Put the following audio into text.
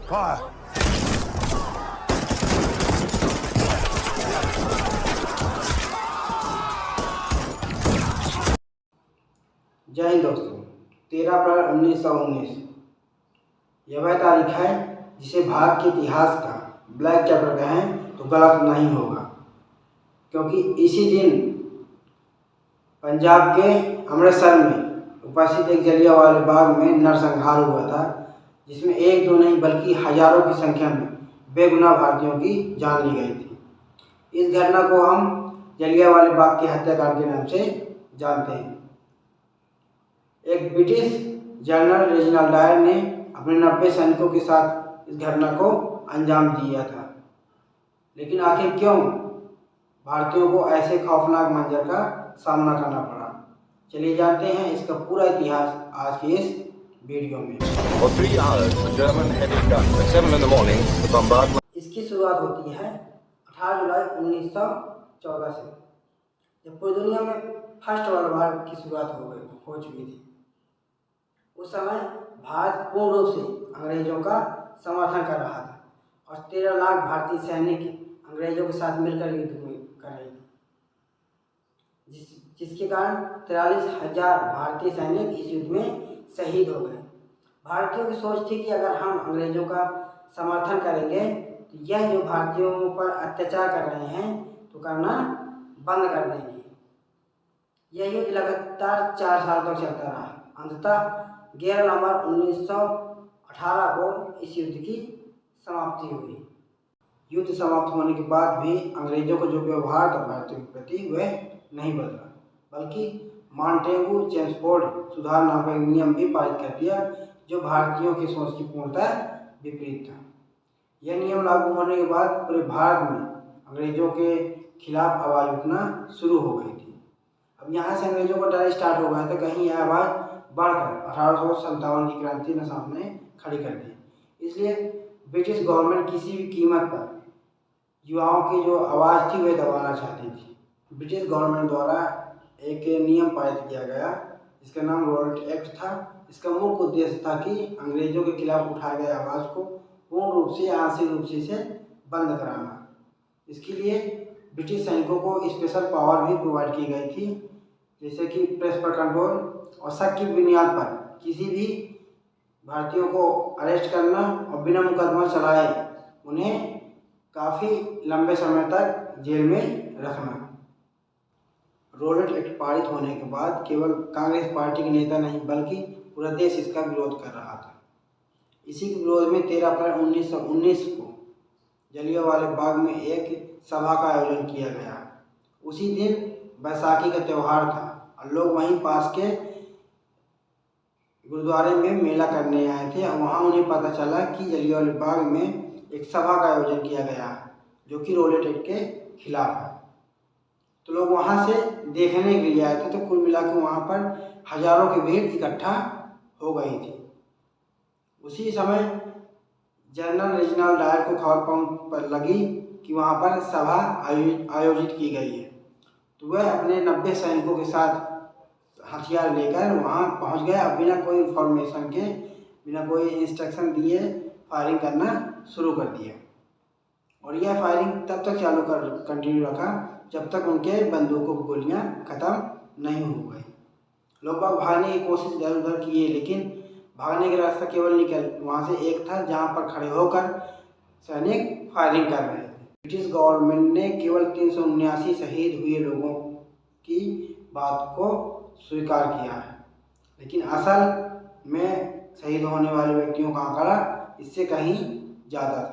Fire! जय हिंद दोस्तों। 13 अप्रैल 1919 यह वह तारीख है जिसे भारत के इतिहास का ब्लैक चैप्टर कहें तो गलत नहीं होगा, क्योंकि इसी दिन पंजाब के अमृतसर में उपस्थित एक जलियांवाला बाग में नरसंहार हुआ था, जिसमें एक दो नहीं बल्कि हजारों की संख्या में बेगुनाह भारतीयों की जान ली गई थी। इस घटना को हम जलियांवाला बाग के हत्याकांड के नाम से जानते हैं। एक ब्रिटिश जनरल रेजिनाल्ड डायर ने अपने 90 सैनिकों के साथ इस घटना को अंजाम दिया था। लेकिन आखिर क्यों भारतीयों को ऐसे खौफनाक मंजर का सामना करना पड़ा? चलिए जानते हैं इसका पूरा इतिहास आज के इस वीडियो में। For 3 hours, the German heavy guns at 7 in the morning, the bombardment. इसकी शुरुआत होती है 18 जुलाई 1914 से, जब पूरी दुनिया में फर्स्ट वर्ल्ड वॉर की शुरुआत हो चुकी थी। उस समय भारत पूर्ण रूप से अंग्रेजों का समर्थन कर रहा था और 13 लाख भारतीय सैनिक अंग्रेजों के साथ मिलकर युद्ध कर रहे थे, जिसके कारण 43,000 भारतीय सैनिक इस युद्ध में शहीद हो गए। भारतीयों की सोच थी कि अगर हम अंग्रेजों का समर्थन करेंगे तो यह जो भारतीयों पर अत्याचार कर रहे हैं तो करना बंद कर देंगे। यह युद्ध लगातार 4 साल तक चलता रहा। अंततः 11 नवंबर 1918 को इस युद्ध की समाप्ति हुई। युद्ध समाप्त होने के बाद भी अंग्रेजों का जो व्यवहार था भारतीयों के प्रति वह नहीं बदला, बल्कि मॉन्टेगू चेम्सफोर्ड सुधार नाम का नियम भी पारित कर दिया, जो भारतीयों की सोच की पूर्णतः विपरीत था। यह नियम लागू होने के बाद पूरे भारत में अंग्रेजों के खिलाफ आवाज़ उठना शुरू हो गई थी। अब यहाँ से अंग्रेजों का डर स्टार्ट हो गया था, कहीं यह आवाज़ बढ़कर 1857 की क्रांति ने सामने खड़ी कर दी। इसलिए ब्रिटिश गवर्नमेंट किसी भी कीमत पर युवाओं की जो आवाज़ थी वह दबाना चाहती थी। ब्रिटिश गवर्नमेंट द्वारा एक नियम पारित किया गया जिसका नाम रॉलेट एक्ट था। इसका मुख्य उद्देश्य था कि अंग्रेजों के खिलाफ उठाए गए आवाज़ को पूर्ण रूप से आंशिक रूप से बंद कराना। इसके लिए ब्रिटिश सैनिकों को स्पेशल पावर भी प्रोवाइड की गई थी, जैसे कि प्रेस पर कंट्रोल और शक की बुनियाद पर किसी भी भारतीयों को अरेस्ट करना और बिना मुकदमा चलाए उन्हें काफ़ी लंबे समय तक जेल में रखना। रॉलेट एक्ट पारित होने के बाद केवल कांग्रेस पार्टी के नेता नहीं बल्कि पूरा देश इसका विरोध कर रहा था। इसी के विरोध में 13 अप्रैल 1919 को जलियांवाला बाग में एक सभा का आयोजन किया गया। उसी दिन बैसाखी का त्यौहार था और लोग वहीं पास के गुरुद्वारे में मेला करने आए थे और वहाँ उन्हें पता चला कि जलियांवाला बाग में एक सभा का आयोजन किया गया जो कि रॉलेट एक्ट के खिलाफ है। तो लोग वहाँ से देखने के लिए आए थे, तो कुल मिला के वहाँ पर हजारों की भीड़ इकट्ठा हो गई थी। उसी समय जनरल रेजिनाल्ड डायर को खबर पर लगी कि वहाँ पर सभा आयोजित की गई है, तो वह अपने 90 सैनिकों के साथ हथियार लेकर वहाँ पहुँच गया और बिना कोई इन्फॉर्मेशन के, बिना कोई इंस्ट्रक्शन दिए फायरिंग करना शुरू कर दिया। और यह फायरिंग तब तक कंटिन्यू रखा जब तक उनके बंदूकों की गोलियाँ ख़त्म नहीं हो गई। लोग बाग भागने की कोशिश इधर उधर किए, लेकिन भागने का रास्ता केवल वहाँ से एक था जहाँ पर खड़े होकर सैनिक फायरिंग कर रहे थे। ब्रिटिश गवर्नमेंट ने केवल 379 शहीद हुए लोगों की बात को स्वीकार किया है, लेकिन असल में शहीद होने वाले व्यक्तियों का आंकड़ा इससे कहीं ज़्यादा था।